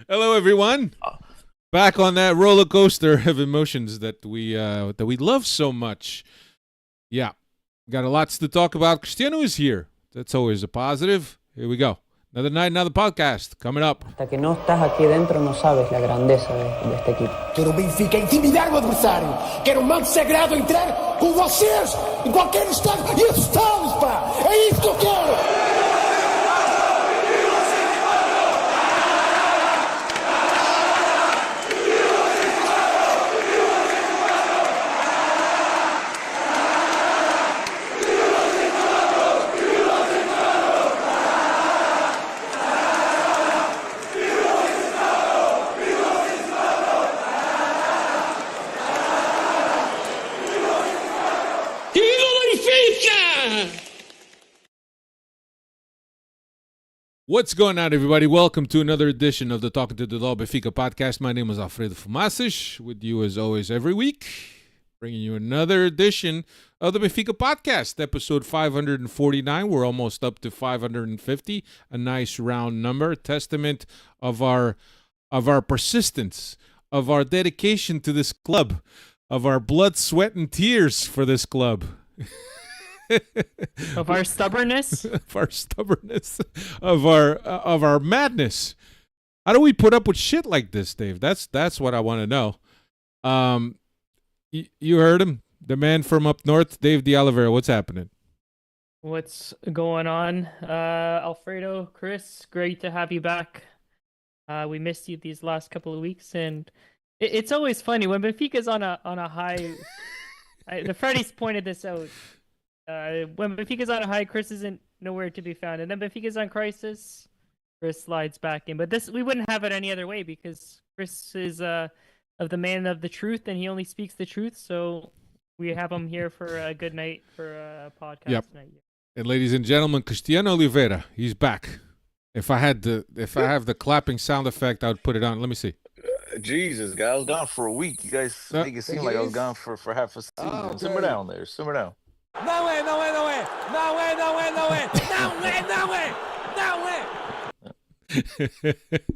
Hello, everyone. Back on that roller coaster of emotions that we love so much. Yeah, got a lots to talk about. Cristiano is here. That's always a positive. Here we go. Another night, another podcast coming up. Hasta que no estás aquí dentro no sabes la grandeza de este equipo. Quero o Benfica intimidar o adversário. Quero o manto sagrado entrar com vocês em qualquer estádio e assustar-los, pá! É isso que eu quero! What's going on, everybody? Welcome to another edition of the Talking to the Law Benfica podcast. My name is Alfredo Fumacic, with you as always every week, bringing you another edition of the Benfica podcast, episode 549. We're almost up to 550, a nice round number, testament of our persistence, of our dedication to this club, of our blood, sweat, and tears for this club. Of our stubbornness, of our madness. How do we put up with shit like this, Dave? That's what I want to know. You heard him, the man from up north, Dave De Oliveira. What's happening? what's going on? Alfredo, Chris, great to have you back. We missed you these last couple of weeks, and it's always funny when Benfica's on a high. The Freddy's pointed this out. When Benfica's on a high, Chris isn't nowhere to be found, and then Benfica's on crisis, Chris slides back in. But this we wouldn't have it any other way because Chris is of the man of the truth, and he only speaks the truth. So we have him here for a good night for a podcast night. And ladies and gentlemen, Cristiano Oliveira, he's back. If I have the clapping sound effect, I would put it on. Let me see. Jesus, guys, I was gone for a week. You guys make it seem like I was gone for half a season. okay. Simmer down there. Simmer down. Não é!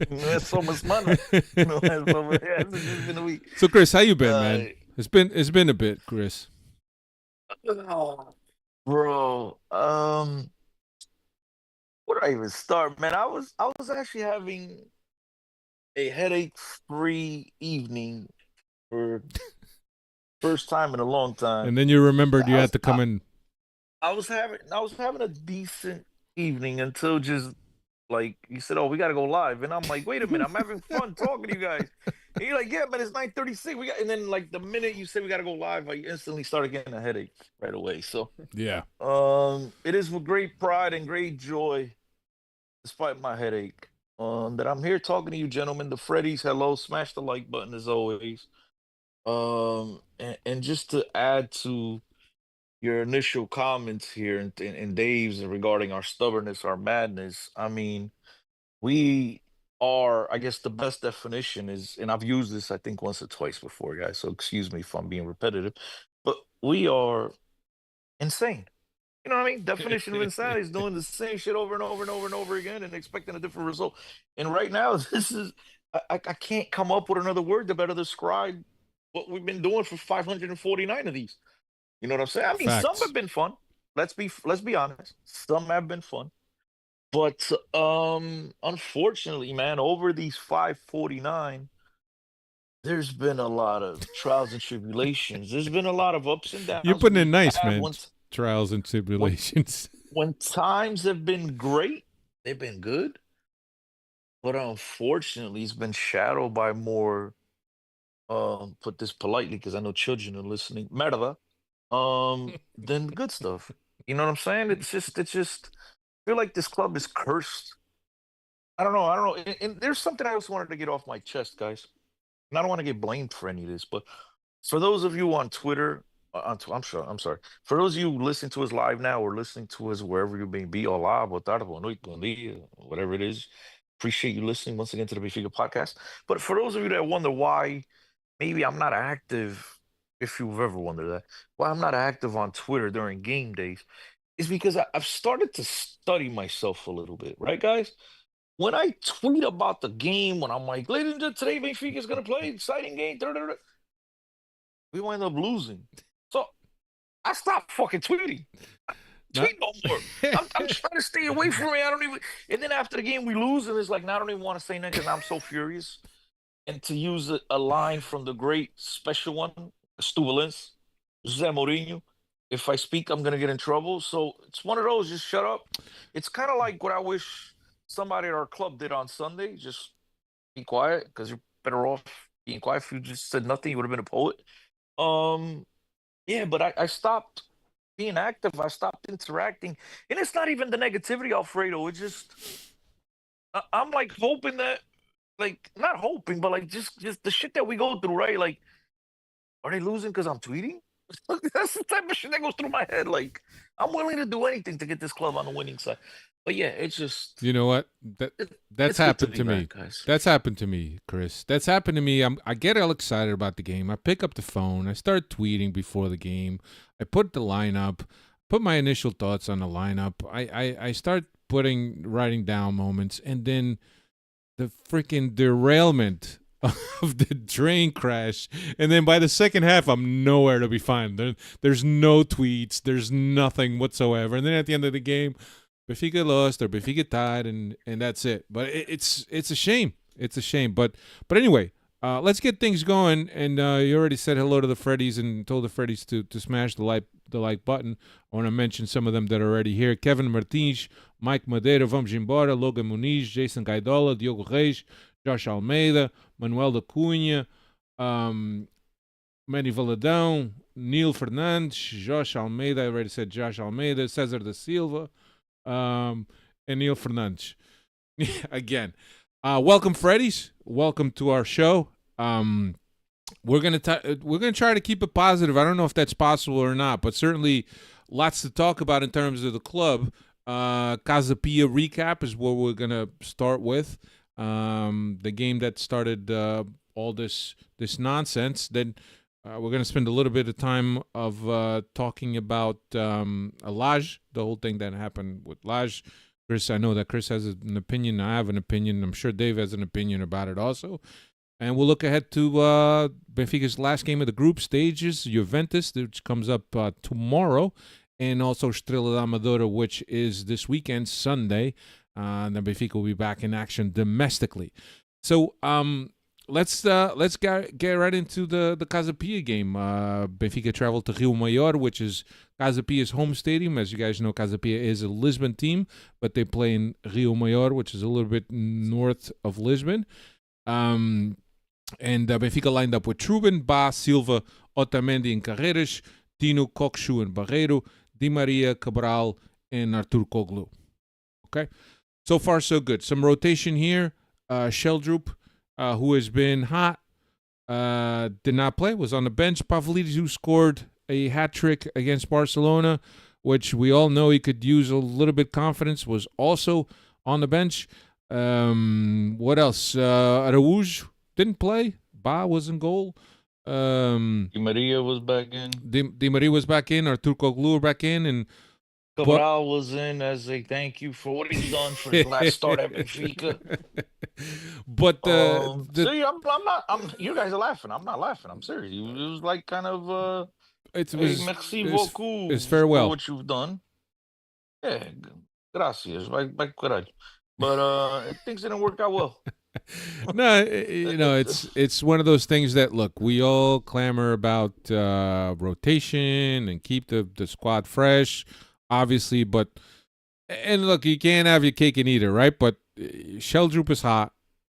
That's so much money. It's just been a week. So, Chris, how you been, man? It's been a bit, Chris. Bro, where do I even start, man? I was actually having a headache-free evening for first time in a long time. And then you remembered you had to come in. I was having a decent evening until just like you said, "Oh, we gotta go live," and I'm like, "Wait a minute, I'm having fun talking to you guys." And you're like, "Yeah, man, it's 9:36. We got," and then like the minute you said we gotta go live, I instantly started getting a headache right away. So Yeah. it is with great pride and great joy, despite my headache, that I'm here talking to you, gentlemen. The Freddies, hello, smash the like button as always. And just to add to your initial comments here and Dave's regarding our stubbornness, our madness. I mean, we are, I guess the best definition is, and I've used this I think once or twice before, guys, so excuse me if I'm being repetitive, but we are insane. You know what I mean? Definition of insanity is doing the same shit over and over and over and over again and expecting a different result. And right now, this is, I can't come up with another word to better describe what we've been doing for 549 of these. You know what I'm saying? I mean, Facts. some have been fun. Let's be honest. Some have been fun. But unfortunately, man, over these 549, there's been a lot of trials and tribulations. There's been a lot of ups and downs. You're putting it We nice, had man. once- Trials and tribulations. when times have been great, they've been good. But unfortunately, it's been shadowed by more, put this politely because I know children are listening, merda, than the good stuff. You know what I'm saying? It's just I feel like this club is cursed. I don't know. And there's something I also wanted to get off my chest, guys. And I don't want to get blamed for any of this, but for those of you on Twitter, I'm sorry. For those of you listening to us live now or listening to us wherever you may be, hola, boa tarde, boa noite, bom dia, whatever it is, appreciate you listening once again to the Benfica podcast. But for those of you that wonder why maybe I'm not active, if you've ever wondered that, why I'm not active on Twitter during game days, is because I've started to study myself a little bit, right, guys? when I tweet about the game, when I'm like, ladies and gentlemen, today Benfica is gonna play exciting game, we wind up losing. So I stopped fucking tweeting. Tweet no more. I'm trying to stay away from it. I don't even. And then after the game, we lose, and it's like, now I don't even want to say nothing because I'm so furious. And to use a line from the great special one, Stubulens, Jose Mourinho, if I speak, I'm gonna get in trouble. So it's one of those. Just shut up. It's kind of like what I wish somebody at our club did on Sunday. Just be quiet because you're better off being quiet. If you just said nothing, you would have been a poet. Yeah, but I stopped being active. I stopped interacting, and it's not even the negativity, Alfredo. It's just I'm like hoping that, like, not hoping, but like just the shit that we go through, right? Like, are they losing because I'm tweeting? That's the type of shit that goes through my head. Like, I'm willing to do anything to get this club on the winning side. But yeah, it's just You know what? That's it's good happened be to me. back, guys. That's happened to me, Chris. That's happened to me. I get all excited about the game. I pick up the phone. I start tweeting before the game. I put the lineup. Put my initial thoughts on the lineup. I start writing down moments, and then the freaking derailment of the train crash, and then by the second half, I'm nowhere to be found. There's no tweets. There's nothing whatsoever. And then at the end of the game, Benfica lost or Benfica tied, and that's it. But it's a shame. It's a shame. But anyway, let's get things going. And you already said hello to the Freddies and told the Freddies to smash the like button. I want to mention some of them that are already here: Kevin Martins, Mike Madeira, Vamos Embora, Logan Muniz, Jason Gaidola, Diogo Reis, Josh Almeida, Manuel da Cunha, Manny Valadão, Neil Fernandes, Josh Almeida. I already said Josh Almeida, Cesar da Silva, and Neil Fernandes. Again, welcome, Freddies. Welcome to our show. We're gonna try to keep it positive. I don't know if that's possible or not, but certainly lots to talk about in terms of the club. Casa Pia recap is what we're gonna start with. The game that started all this nonsense. Then we're going to spend a little bit of time of talking about Lage, the whole thing that happened with Lage. Chris, I know that Chris has an opinion. I have an opinion. I'm sure Dave has an opinion about it also. And we'll look ahead to Benfica's last game of the group stages, Juventus, which comes up tomorrow, and also Estrela da Amadora, which is this weekend, Sunday. And then Benfica will be back in action domestically. So let's get right into the Casa Pia game. Benfica traveled to Rio Maior, which is Casa Pia's home stadium. As you guys know, Casa Pia is a Lisbon team, but they play in Rio Maior, which is a little bit north of Lisbon. And Benfica lined up with Trubin, Ba, Silva, Otamendi, and Carreras, Tino, Kokshu, and Barreiro, Di Maria, Cabral, and Artur Koglu. Okay? So far, so good. Some rotation here. Sheldrup, who has been hot, did not play, was on the bench. Pavlidis, who scored a hat trick against Barcelona, which we all know he could use a little bit confidence, was also on the bench. What else? Araújo didn't play. Ba was in goal. Di Maria was back in. Di Maria was back in. Artur Koglu back in, and Cabral was in as a thank you for what he's done for his last start at Benfica. But see, I'm not. You guys are laughing. I'm not laughing. I'm serious. It was like kind of merci beaucoup. It's farewell. For what you've done. Yeah, gracias. Like caralho. But things didn't work out well. No, it's one of those things that, look, we all clamor about rotation and keep the squad fresh, obviously, and look, you can't have your cake and eat it, right? But Sheldrup is hot,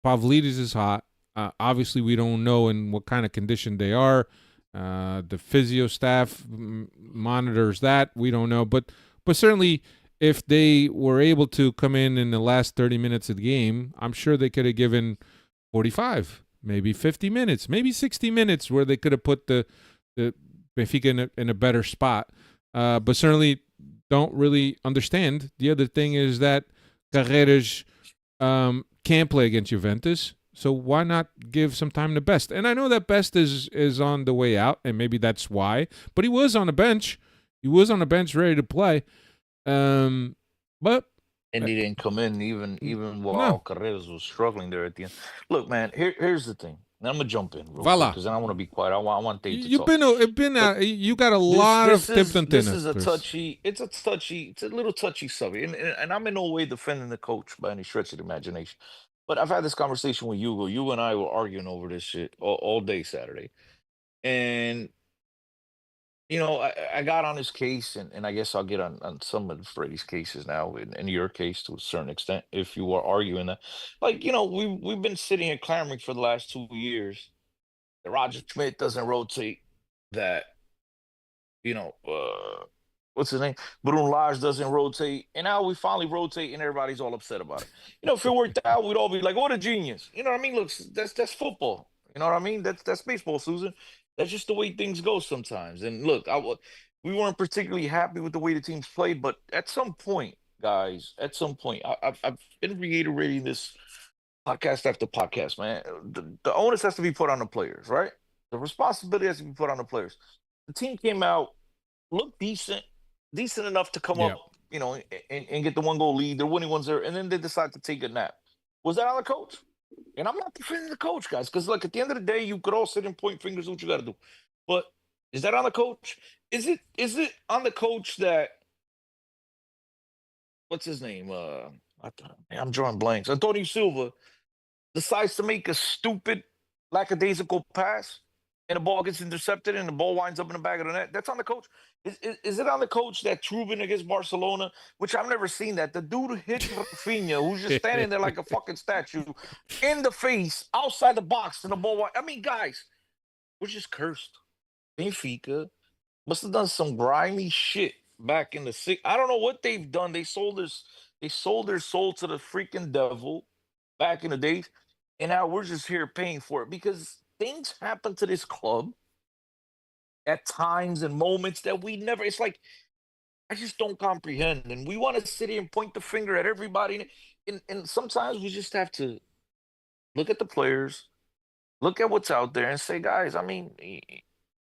Pavlidis is hot. Obviously, we don't know in what kind of condition they are. The physio staff monitors that. We don't know, but certainly, if they were able to come in the last 30 minutes of the game, I'm sure they could have given 45, maybe 50 minutes, maybe 60 minutes, where they could have put the Benfica in a better spot. But certainly don't really understand. The other thing is that Carreras can't play against Juventus, so why not give some time to Best? And I know that Best is on the way out, and maybe that's why, but he was on the bench. He was on the bench ready to play. But And he didn't come in even while No. Carreras was struggling there at the end. Look, man, here's the thing. And I'm gonna jump in real quick Voila. because then I want to be quiet. I want Dave to You've talk. you got a This lot this of tipped is this antennas, is a Chris. touchy. It's a little touchy subject, and I'm in no way defending the coach by any stretch of the imagination. But I've had this conversation with Hugo. You and I were arguing over this shit all day Saturday, and I got on his case, and I guess I'll get on some of Freddie's cases now, in your case to a certain extent, if you are arguing that. Like, we've been sitting here clamoring for the last 2 years that Roger Schmidt doesn't rotate, that what's his name? Bruno Lage doesn't rotate. And now we finally rotate and everybody's all upset about it. If it worked out, we'd all be like, what a genius. You know what I mean? Look, that's football. You know what I mean? That's baseball, Susan. That's just the way things go sometimes. And look, we weren't particularly happy with the way the teams played, but at some point, guys, I've been reiterating this podcast after podcast, man. The onus has to be put on the players, right? The responsibility has to be put on the players. The team came out, looked decent enough to come Yeah. up, and get the 1-goal lead. They're winning 1-0, and then they decide to take a nap. Was that on the coach? And I'm not defending the coach, guys, because look, at the end of the day, you could all sit and point fingers what you got to do. But is that on the coach? Is it on the coach that what's his name? I'm drawing blanks. Antonio Silva decides to make a stupid, lackadaisical pass, and the ball gets intercepted, and the ball winds up in the back of the net. That's on the coach. Is it on the coach that Trubin against Barcelona, which I've never seen that? The dude hit Rafinha, who's just standing there like a fucking statue, in the face, outside the box, and the ball. I mean, guys, we're just cursed. Benfica must have done some grimy shit back in the six. I don't know what they've done. They sold their soul to the freaking devil back in the days, and now we're just here paying for it because things happen to this club at times and moments that we never. It's like I just don't comprehend, and we want to sit here and point the finger at everybody, and sometimes we just have to look at the players, look at what's out there, and say, guys, I mean,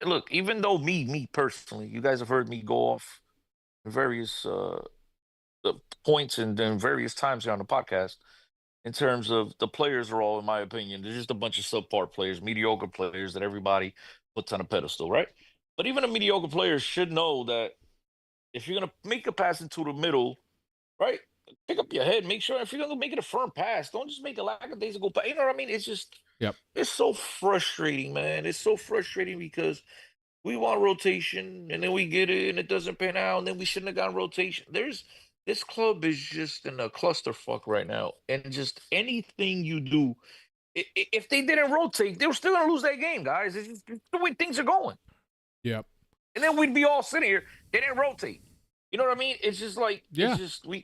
look, even though me personally, you guys have heard me go off various points and then various times here on the podcast in terms of the players are all, in my opinion, they're just a bunch of subpar players, mediocre players that everybody puts on a pedestal, right? But even a mediocre player should know that if you're going to make a pass into the middle, right, pick up your head, make sure if you're going to make it a firm pass, don't just make a lackadaisical pass. You know what I mean? It's just, It's so frustrating, man. It's so frustrating because we want rotation and then we get it and it doesn't pan out and then we shouldn't have gotten rotation. This club is just in a clusterfuck right now, and just anything you do, if they didn't rotate, they were still gonna lose that game, guys. It's just the way things are going. Yep. And then we'd be all sitting here. They didn't rotate. You know what I mean? It's just like it's just we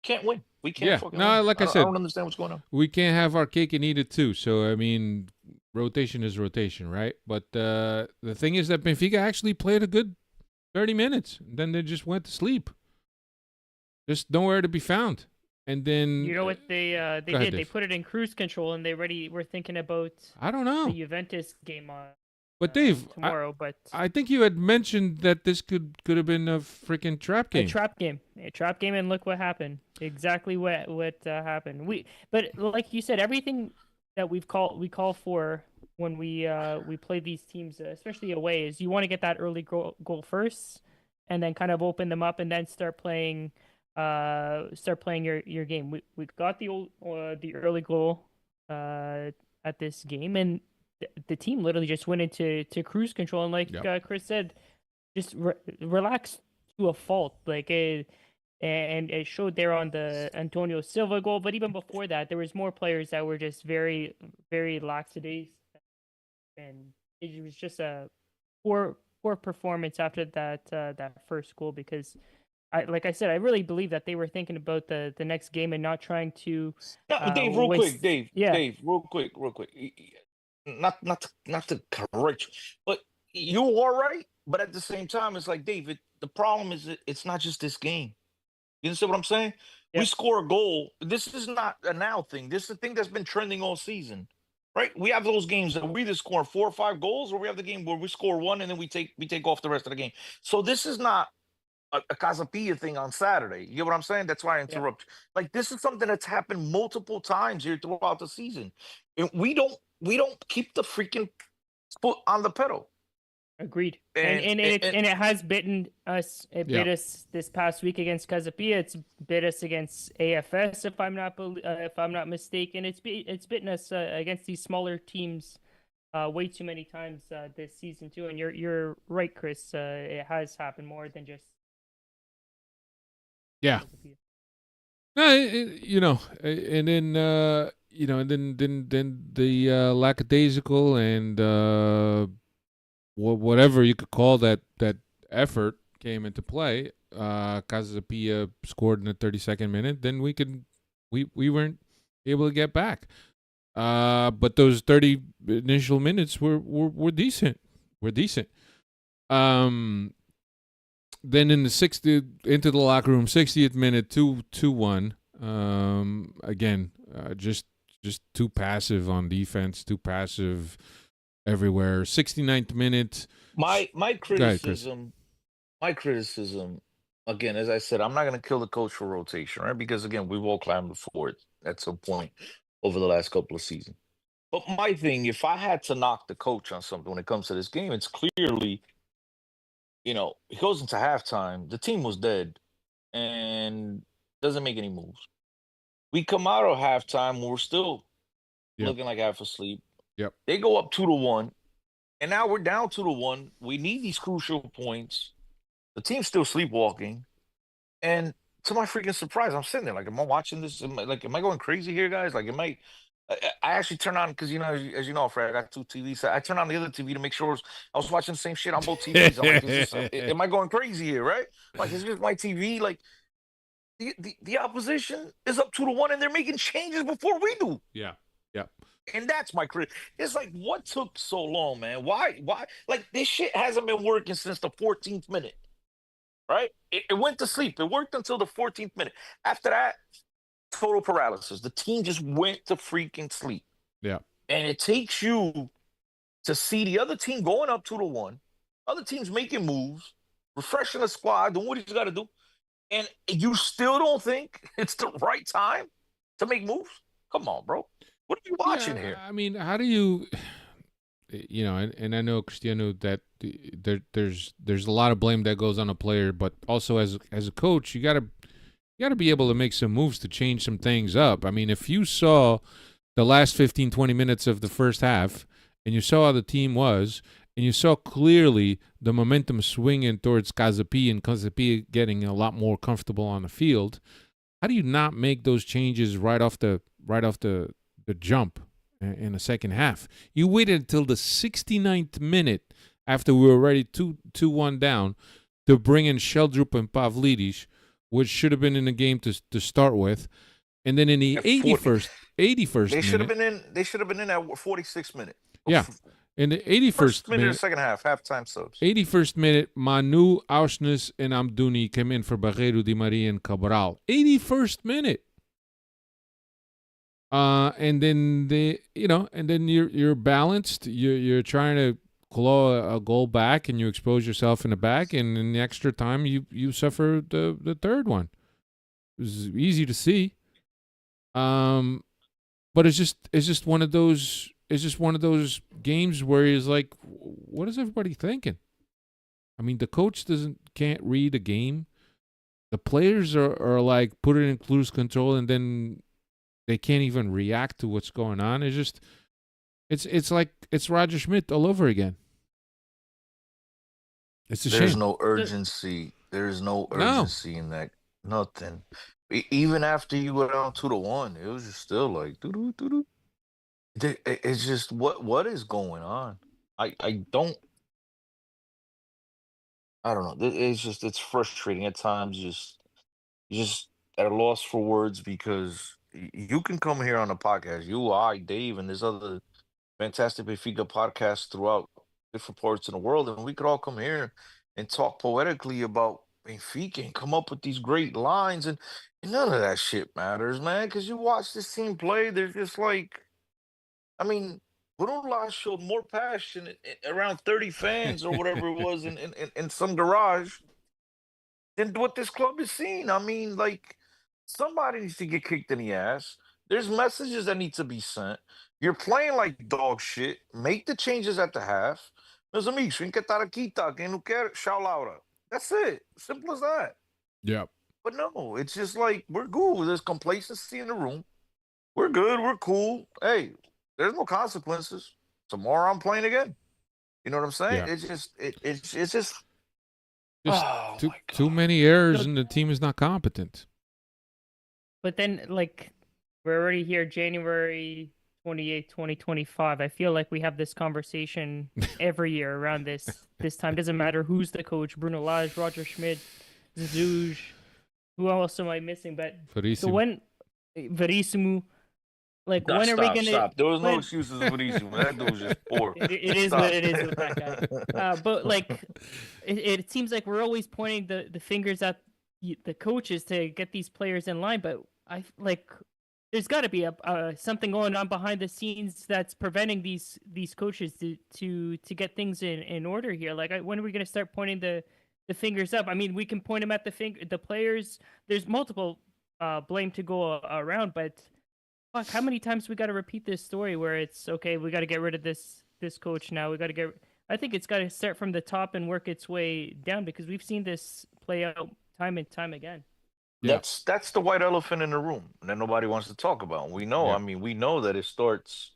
can't win. We can't fucking no, win. like I said, I don't understand what's going on. We can't have our cake and eat it too. So I mean, rotation is rotation, right? But the thing is that Benfica actually played a good 30 minutes. Then they just went to sleep. Just nowhere to be found. And then You know what they ahead, did? They Dave. put it in cruise control, and they already were thinking about I don't know. the Juventus game on But Dave, tomorrow. But I think you had mentioned that this could have been a freaking trap game. a trap game, and look what happened. Exactly what happened. But like you said, everything that we call for when we play these teams, especially away, is you want to get that early goal first, and then kind of open them up, and then start playing your game. We got the early goal at this game, and the team literally just went into cruise control, and like Chris said, just relaxed to a fault. And it showed there on the Antonio Silva goal, but even before that, there was more players that were just very, very lackadaisical, and it was just a poor performance after that first goal, because like I said, I really believe that they were thinking about the next game and not trying to. Dave, real quick, Dave, real quick. Not to correct you, but you are right. But at the same time, it's like, David, the problem is it's not just this game. You understand what I'm saying? Yep. We score a goal. This is not a now thing. This is a thing that's been trending all season, right? We have those games that we either score 4 or 5 goals, or we have the game where we score one and then we take off the rest of the game. So this is not a Casapia thing on Saturday. You get what I'm saying? That's why I Yeah, interrupt. Like this is something that's happened multiple times here throughout the season, and we don't keep the freaking foot on the pedal. agreed. And And, and and, it and and it has bitten us. It Yeah. bit us this past week against Casapia. It's bit us against AFS, if I'm not mistaken. It's bitten us against these smaller teams way too many times this season too. And you're right, Chris. It has happened more than just Yeah. Casapia. No, and then then the lackadaisical and whatever you could call that effort came into play. Casapia scored in the 32nd minute. Then we weren't able to get back. But those 30 initial minutes were decent. Were decent. Then in the 60th, into the locker room, 60th minute, 2-1. Again, just too passive on defense, too passive everywhere. 69th minute. my Go ahead, Chris. criticism, again, as I said, I'm not going to kill the coach for rotation, right? Because again, we've all climbed for it at some point over the last couple of seasons. But my thing, if I had to knock the coach on something when it comes to this game, it's clearly, it goes into halftime. The team was dead and doesn't make any moves. We come out of halftime, we're still Yep. looking like half asleep. Yep. They go up 2-1, and now we're down 2-1. We need these crucial points. The team's still sleepwalking, and to my freaking surprise, I'm sitting there like, am I watching this? Am I going crazy here, guys? Like, I actually turn on because as you know, Fred, I got two TVs. So I turn on the other TV to make sure I was watching the same shit on both TVs. I'm like, am I going crazy here? Right? Like, is this my TV? Like, the opposition is up 2-1, and they're making changes before we do. Yeah. Yeah. And that's my crit. It's like, what took so long, man? Why? Like, this shit hasn't been working since the 14th minute, right? It went to sleep. It worked until the 14th minute. After that, total paralysis. The team just went to freaking sleep. Yeah. And it takes you to see the other team going up 2-1, other teams making moves, refreshing the squad, doing what he's got to do. And you still don't think it's the right time to make moves? Come on, bro. What are you watching here? I mean, how do you, and I know, Cristiano, that there's a lot of blame that goes on a player, but also as a coach, you gotta be able to make some moves to change some things up. I mean, if you saw the last 15, 20 minutes of the first half, and you saw how the team was, and you saw clearly the momentum swinging towards Casapia and Casapia getting a lot more comfortable on the field, how do you not make those changes right off the jump in the second half? You waited until the 69th minute after we were already 2-1 down to bring in Sheldrup and Pavlidis, which should have been in the game to start with, and then in the 81st They should minute, have been in. They should have been in at 46th minute. Yeah. In the 81st First minute of minute, the second half, halftime subs. 81st minute, Manu, Auschnitz, and Amdouni came in for Barreiro, Di Maria, and Cabral. 81st minute. And then you're balanced. You're trying to claw a goal back, and you expose yourself in the back, and in the extra time, you suffer the third one. It was easy to see. But it's just one of those. It's just one of those games where he's like, what is everybody thinking? I mean, the coach can't read a game. The players are like, put it in cruise control, and then they can't even react to what's going on. It's just, it's like it's Roger Schmidt all over again. It's a shame. There's no urgency. There's no urgency in that. Nothing. Even after you go down 2-1, it was just still like doo-doo. It's just what is going on? I don't know. It's frustrating at times. You're just at a loss for words because you can come here on the podcast, you, I, Dave, and there's other fantastic Benfica podcasts throughout different parts of the world, and we could all come here and talk poetically about Benfica and come up with these great lines, and none of that shit matters, man. Because you watch this team play, they're just like, I mean, Bruno Lage showed more passion around 30 fans or whatever it was in some garage than what this club is seeing. I mean, like, somebody needs to get kicked in the ass. There's messages that need to be sent. You're playing like dog shit. Make the changes at the half. Meus amigos, vem que estar aqui, tá? Quem não quer, tchau, Laura. That's it. Simple as that. Yeah. But no, it's just like we're good. There's complacency in the room. We're good. We're cool. Hey, there's no consequences. Tomorrow I'm playing again. You know what I'm saying? Yeah. It's just Just oh my too God. many errors, Look- and the team is not competent. But then, like, we're already here, January 28th, 2025. I feel like we have this conversation every year around this time. Doesn't matter who's the coach, Bruno Lage, Roger Schmidt, Zouge, who else am I missing? But so Verissimo. when Verissimo, like, when are we Stop, gonna? stop. There was no when- excuses for these. That dude was just poor. It is Stop. what it is with that guy. But like, it seems like we're always pointing the fingers at the coaches to get these players in line. But I like, there's got to be a something going on behind the scenes that's preventing these coaches to get things in order here. Like, when are we going to start pointing the fingers up? I mean, we can point them at the players. There's multiple blame to go around, but fuck, how many times we got to repeat this story where it's okay, we got to get rid of this coach now. We got to get. I think it's got to start from the top and work its way down, because we've seen this play out time and time again. Yeah. That's the white elephant in the room that nobody wants to talk about. We know. Yeah. I mean, we know that it starts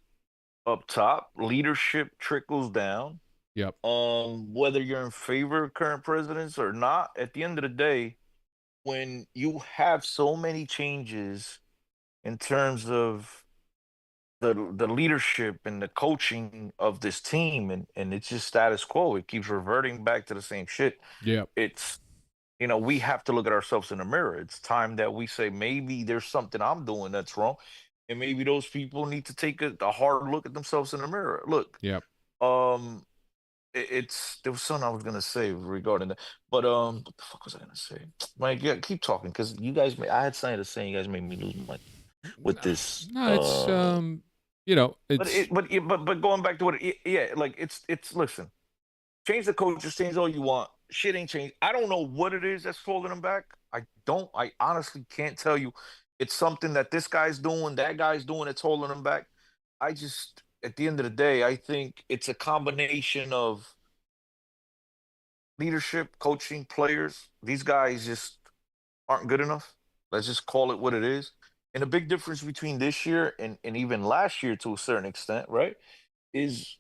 up top. Leadership trickles down. Yep. Whether you're in favor of current presidents or not, at the end of the day, when you have so many changes in terms of the leadership and the coaching of this team, and it's just status quo, it keeps reverting back to the same shit. Yeah. It's, we have to look at ourselves in the mirror. It's time that we say, maybe there's something I'm doing that's wrong, and maybe those people need to take a hard look at themselves in the mirror. Look, Yep. there was something I was gonna say regarding that, but what the fuck was I gonna say? Mike, yeah, keep talking, because you guys I had something to say. You guys made me lose my with this. No, it's it's But going back to like it's listen, change the coaches, change all you want. Shit ain't changed. I don't know what it is that's holding them back. I honestly can't tell you. It's something that this guy's doing, that guy's doing, that's holding them back. At the end of the day, I think it's a combination of leadership, coaching, players. These guys just aren't good enough. Let's just call it what it is. And the big difference between this year and even last year, to a certain extent, right, is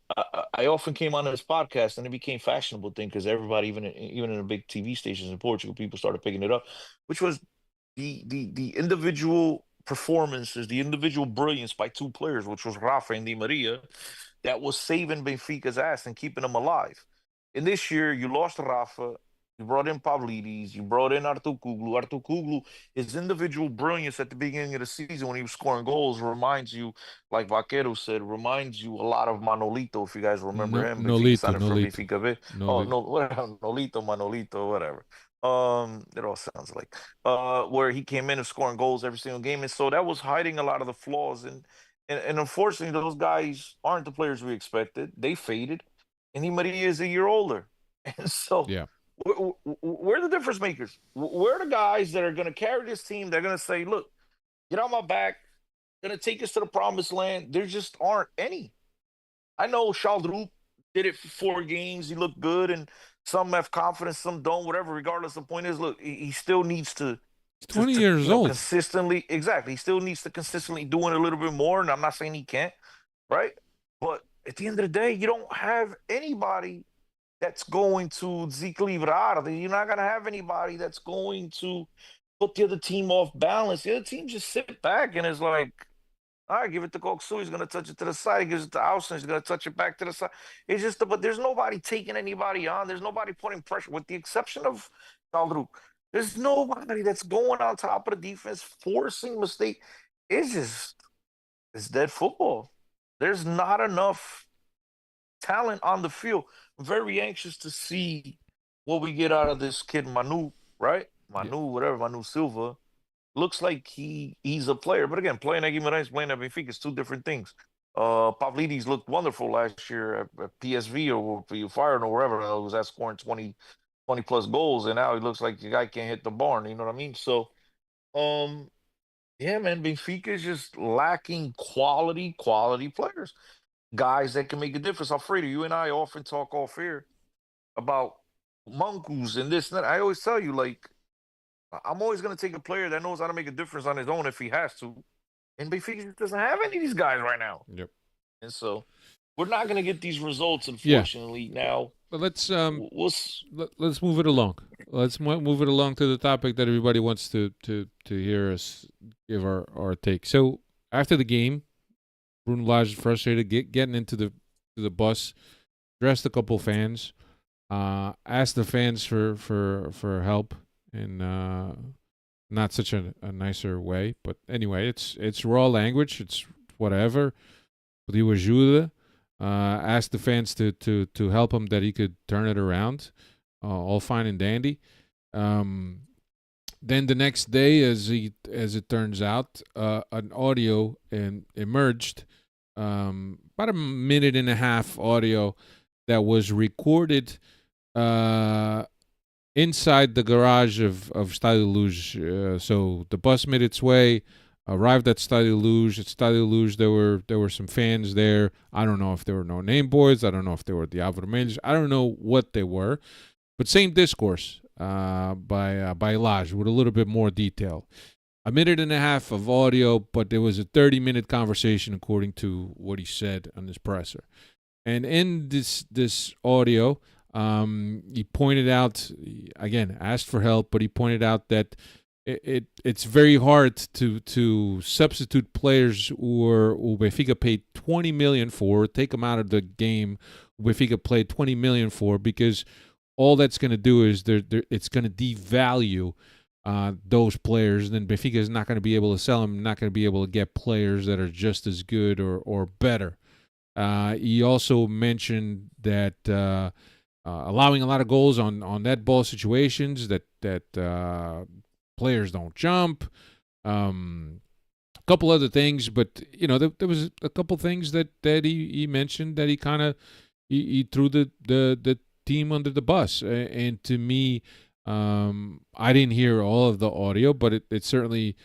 I often came on this podcast and it became a fashionable thing, because everybody, even in the big TV stations in Portugal, people started picking it up, which was the individual performances, the individual brilliance by two players, which was Rafa and Di Maria, that was saving Benfica's ass and keeping them alive. And this year, you lost Rafa, you brought in Pavlidis, you brought in Artur Kuglu. Artur Kuglu, his individual brilliance at the beginning of the season when he was scoring goals reminds you, like Vaquero said, reminds you a lot of Manolito, if you guys remember him. Benfica signed him from Benfica B. Oh, no, whatever, Nolito, Manolito, whatever. It all sounds like where he came in and scoring goals every single game, and so that was hiding a lot of the flaws, and unfortunately, those guys aren't the players we expected. They faded, and Di Maria is a year older, and so yeah. we're the difference makers. We're the guys that are going to carry this team. They're going to say, "Look, get on my back. Going to take us to the promised land." There just aren't any. I know Chaldrup did it for 4 games. He looked good, and some have confidence, some don't. Whatever. Regardless, the point is, look, he still needs to. 20 years old. Consistently, exactly. He still needs to consistently do it a little bit more. And I'm not saying he can't, right? But at the end of the day, you don't have anybody that's going to desequilibrar. You're not going to have anybody that's going to put the other team off balance. The other team just sit back and is like, all right, give it to Koksu. He's going to touch it to the side. He gives it to Austin. He's going to touch it back to the side. It's just, but there's nobody taking anybody on. There's nobody putting pressure, with the exception of Chaldrup. There's nobody that's going on top of the defense, forcing mistake. It's dead football. There's not enough talent on the field. I'm very anxious to see what we get out of this kid Manu, right? Manu Silva. Looks like he's a player. But again, playing at Guimarães, playing at Benfica is two different things. Pavlidis looked wonderful last year at PSV or Fire or wherever. He was at scoring 20 20+ goals, and now he looks like the guy can't hit the barn. You know what I mean? So, um, yeah, man, Benfica is just lacking quality players, guys that can make a difference. Alfredo, you and I often talk off air about Monkus and this and that. I always tell you, like, I'm always going to take a player that knows how to make a difference on his own if he has to. And Benfica just doesn't have any of these guys right now. Yep. And so we're not going to get these results, Yeah. unfortunately. Now, But let's we'll move it along. Let's move it along to the topic that everybody wants to hear us give our take. So after the game, Bruno Lage frustrated, getting into the bus, dressed a couple fans, asked the fans for help in not such a nicer way. But anyway, it's raw language. It's whatever. Pediu ajuda. Asked the fans to help him that he could turn it around. All fine and dandy. Then the next day, as it turns out, an audio emerged, about a minute and a half audio that was recorded inside the garage of Stadio Lage. So the bus made its way, arrived at Stadio Lage. At Stadio Lage, there were some fans there. I don't know if there were no name boards. I don't know if they were the Vermelhos. I don't know what they were, but same discourse by Lage with a little bit more detail. A minute and a half of audio, but there was a 30-minute conversation according to what he said on his presser. And in this audio, he pointed out, again, asked for help, but he pointed out that it's very hard to substitute players who Benfica paid 20 million for, take them out of the game Benfica played 20 million for, because all that's going to do is it's going to devalue those players. Then Benfica is not going to be able to sell them, not going to be able to get players that are just as good or better. He also mentioned that allowing a lot of goals on net ball situations, that players don't jump. A couple other things, but there was a couple things that he mentioned that he kind of he threw the team under the bus. And to me, I didn't hear all of the audio, but it certainly,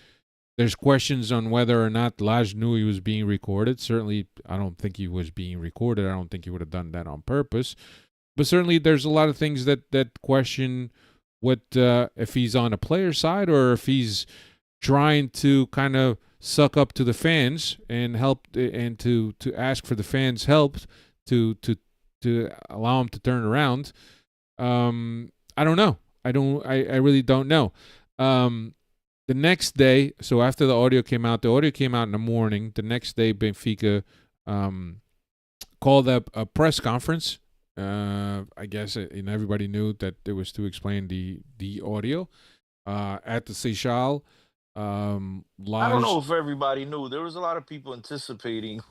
there's questions on whether or not Lage knew he was being recorded. Certainly, I don't think he was being recorded. I don't think he would have done that on purpose. But certainly, there's a lot of things that question what if he's on a player side or if he's trying to kind of suck up to the fans and help and to ask for the fans' help to allow him to turn around. I don't know. I really don't know. The next day, so after the audio came out in the morning. The next day, Benfica called up a press conference. I guess, and everybody knew that it was to explain the audio at the Seychelles. I don't know if everybody knew. There was a lot of people anticipating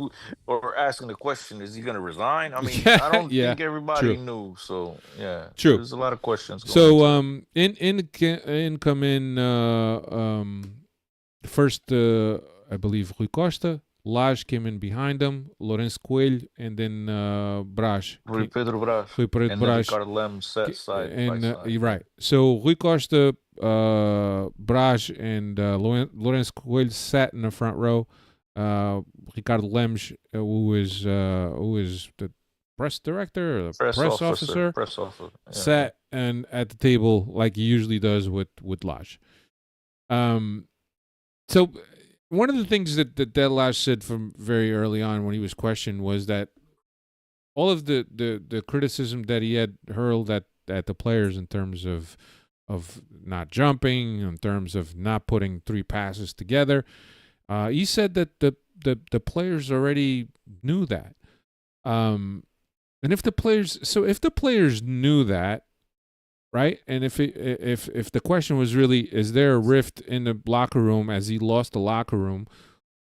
or asking the question, is he going to resign? I mean, I don't think everybody knew. So, yeah. True. There's a lot of questions going So, in come in first, I believe, Rui Costa. Lage came in behind him, Lourenço Coelho, and then Braz. Rui Pedro Braz. And then Ricardo Lem sat side by side. You're right. So Rui Costa, Braz, and Lourenço Coelho sat in the front row. Ricardo Lemos, who is the press director or the press officer, sat and at the table like he usually does with Lage. So one of the things that Lage said from very early on when he was questioned was that all of the criticism that he had hurled at the players in terms of not jumping, in terms of not putting three passes together, he said that the players already knew that. And if the players knew that, right? And if the question was really, is there a rift in the locker room as he lost the locker room?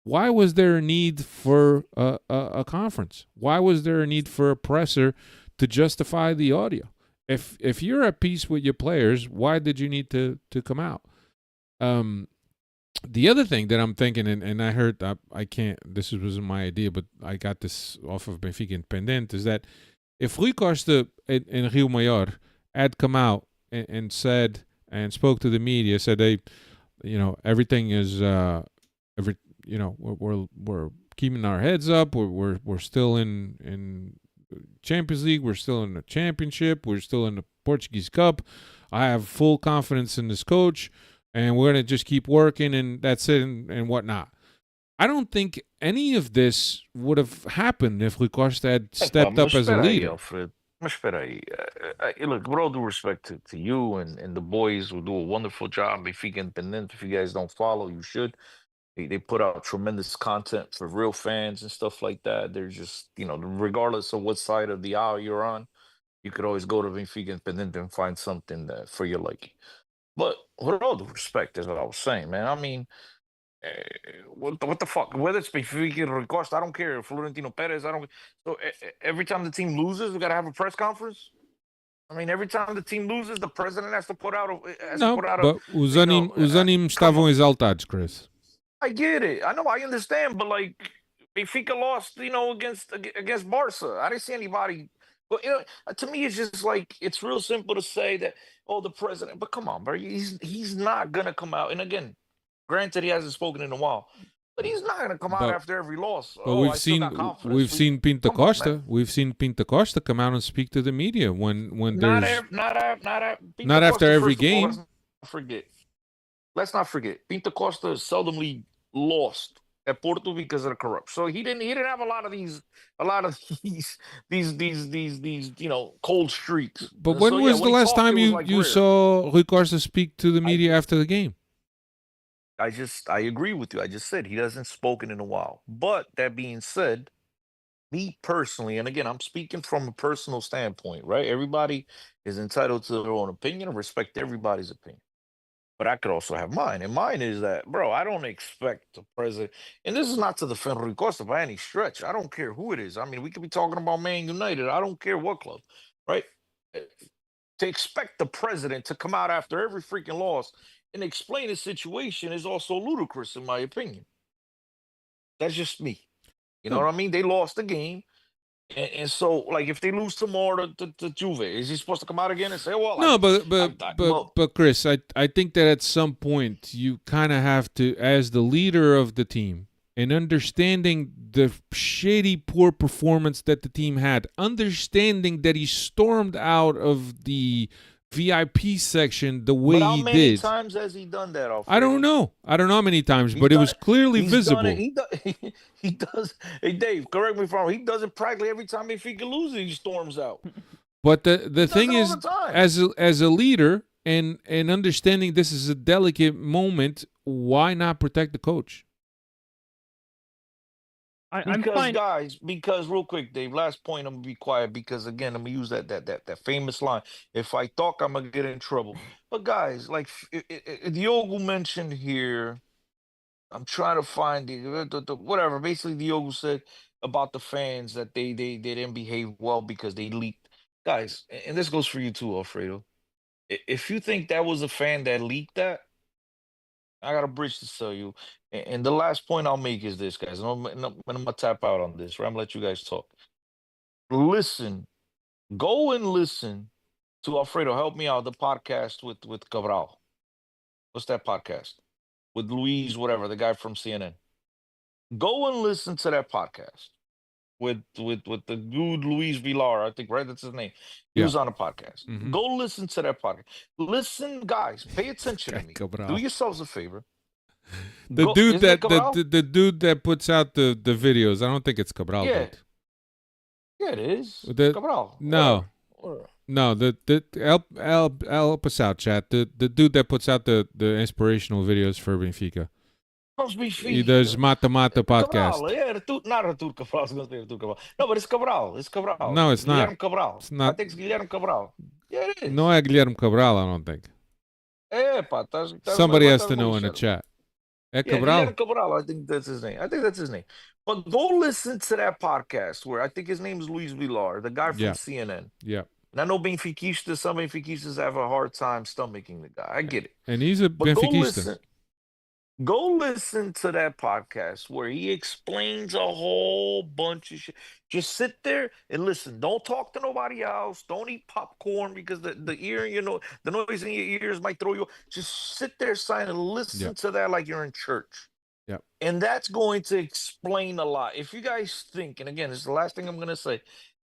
Why was there a need for a conference? Why was there a need for a presser to justify the audio? If you're at peace with your players, why did you need to come out? The other thing that I'm thinking, and I heard, I can't, this wasn't my idea, but I got this off of Benfica Independent, is that if Rui Costa and Rio Maior had come out and said and spoke to the media, said they, everything is we're keeping our heads up. We're still in Champions League. We're still in the championship. We're still in the Portuguese Cup. I have full confidence in this coach, and we're gonna just keep working, and that's it, and whatnot. I don't think any of this would have happened if Rui Costa had stepped up as a leader. Alfred. Mas espera aí. Look, with all due respect to you and the boys who do a wonderful job, Benfica Independent, if you guys don't follow, you should. They put out tremendous content for real fans and stuff like that. They're just, regardless of what side of the aisle you're on, you could always go to Benfica Independent and find something for your liking. But with all due respect, is what I was saying, man. I mean, what the fuck? Whether it's Benfica or Costa, I don't care. Florentino Perez, I don't. So every time the team loses, we gotta have a press conference. I mean, every time the team loses, the president has to put out a. Não, but os ânimos estavam exaltados, Chris. I get it. I know. I understand. But like, Benfica lost, against Barca. I didn't see anybody. But to me, it's just like it's real simple to say that. Oh, the president. But come on, bro. He's not gonna come out. And again, granted, he hasn't spoken in a while. But he's not gonna come out after every loss. But we've seen Pinto Costa. We've seen Pinto Costa come out and speak to the media when there's not after every game. Let's not forget. Pinto Costa seldomly lost at Porto because of the corruption. So he didn't have a lot of these cold streaks. But when was the last time you saw Rui Costa speak to the media after the game? I agree with you. I just said he hasn't spoken in a while. But that being said, me personally, and again, I'm speaking from a personal standpoint, right? Everybody is entitled to their own opinion and respect everybody's opinion. But I could also have mine. And mine is that, bro, I don't expect the president, and this is not to defend Rui Costa by any stretch. I don't care who it is. I mean, we could be talking about Man United. I don't care what club, right? To expect the president to come out after every freaking loss and explain the situation is also ludicrous, in my opinion. That's just me. You know what I mean? They lost the game. And so, like, if they lose tomorrow to Juve, is he supposed to come out again and say, well... No, but Chris, I think that at some point you kind of have to, as the leader of the team, and understanding the shady, poor performance that the team had, understanding that he stormed out of the VIP section the way he did. How many times has he done that? Alfredo? I don't know how many times, but it was clearly visible. He does. Hey, Dave, correct me if I'm wrong. He does it practically every time Benfica loses. He storms out. But the thing is, as a leader and understanding this is a delicate moment, why not protect the coach? Because real quick, Dave, last point, I'm gonna be quiet because again, I'm gonna use that famous line. If I talk, I'm gonna get in trouble. But guys, like Diogo mentioned here, I'm trying to find the whatever. Basically, Diogo said about the fans that they didn't behave well because they leaked. Guys, and this goes for you too, Alfredo. If you think that was a fan that leaked that, I got a bridge to sell you. And the last point I'll make is this, guys. And I'm gonna tap out on this, right? I'm gonna let you guys talk. Go and listen to Alfredo. Help me out. The podcast with Cabral. What's that podcast? With Luis, whatever, the guy from CNN. Go and listen to that podcast with the dude Luis Villar, I think, right? That's his name. He was on a podcast. Mm-hmm. Go listen to that podcast. Listen, guys, pay attention to me. Cabral. Do yourselves a favor. The dude that puts out the videos. I don't think it's Cabral. Yeah, it is. Cabral. No. No, help us out, chat. The dude that puts out the inspirational videos for Benfica. He does Mata podcast. Cabral, not Artur Cabral. I was going to say Artur Cabral. No, but it's Cabral. It's Cabral. No, it's not. Guilherme Cabral. It's not. I think it's Guilherme Cabral. Yeah, it is. No é Guilherme Cabral, I don't think. Somebody has to know in the chat. Cabral? Guilherme Cabral, I think that's his name. But go listen to that podcast where I think his name is Luis Villar, the guy from CNN. Yeah. And I know some Benfiquistas have a hard time stomaching the guy. I get it. And he's a Benfiquista. Go listen to that podcast where he explains a whole bunch of shit. Just sit there and listen. Don't talk to nobody else. Don't eat popcorn because the ear, the noise in your ears might throw you. Just sit there, sign, and listen Yeah. to that like you're in church. Yeah. And that's going to explain a lot. If you guys think, and again, this is the last thing I'm going to say,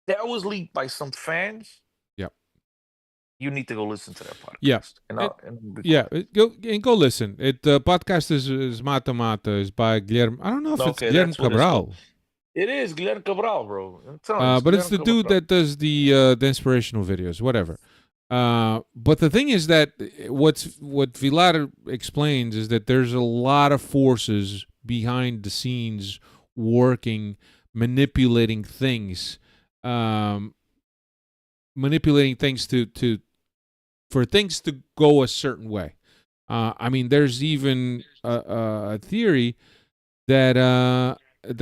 that was leaked by some fans, Yeah. you need to go listen to that Yeah. podcast. And It- I'll be Yeah, quiet. go listen. It podcast is Mata Mata is by Guillermo. I don't know if it's Okay, Guillermo that's what it's called. Cabral, It is Guilherme Cabral, bro. I'm telling you, it's but it's the Guilherme dude Cabral. that does the inspirational videos, whatever. But the thing is that what Vilar explains is that there's a lot of forces behind the scenes working, manipulating things, for things to go a certain way. I mean, there's even a theory that